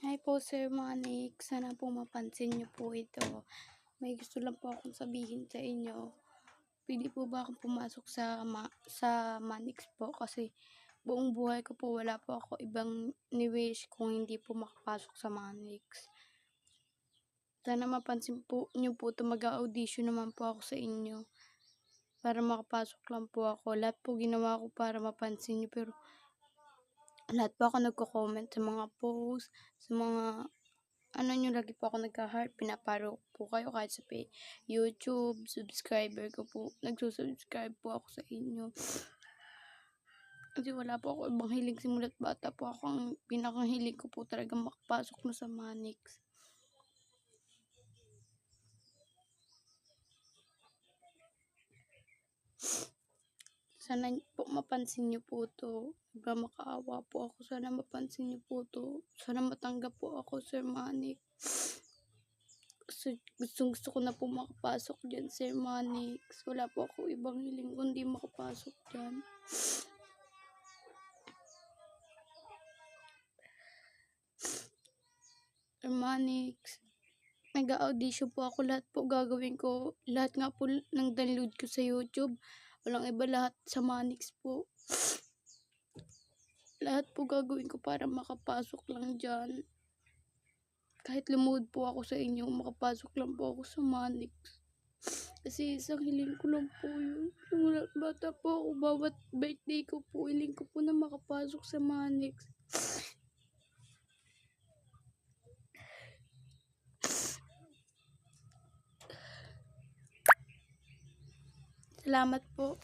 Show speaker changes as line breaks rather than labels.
Hi po Sir Manik, sana po mapansin niyo po ito. May gusto lang po akong sabihin sa inyo. Pwede po ba akong pumasok sa Manix po kasi buong buhay ko po wala po ako ibang ni-wish kung hindi po makapasok sa Manix. Sana mapansin po niyo po 'to, mag-a-audition naman po ako sa inyo para makapasok lang po ako. Lahat po ginawa ko para mapansin niyo pero lahat po ako nagko-comment sa mga post, sa mga ano niyo, lagi po ako nagka-heart, pinaparo po kayo kahit sa YouTube, subscriber ko po, nagsusubscribe po ako sa inyo. Kasi wala po ako ibang hilig, simulat bata po ako, ang pinakahilig ko po talaga makapasok na sa Manix. Sana po mapansin niyo po 'to, makaawa po ako, sana mapansin niyo po 'to, sana matanggap po ako Sir Manix. Kasi gustong-gusto ko na po makapasok diyan Sir Manix, wala po ako ibang hiling kundi makapasok diyan. Sir Manix, nag-a-audition po ako, lahat po gagawin ko, lahat nga po ng download ko sa YouTube, walang iba, lahat sa Manix po. Lahat po gagawin ko para makapasok lang diyan. Kahit lumuhod po ako sa inyo, makapasok lang po ako sa Manix. Kasi isang hiling ko lang po yun. Simulat bata po ako, bawat birthday ko po, hiling ko po na makapasok sa Manix. Salamat po.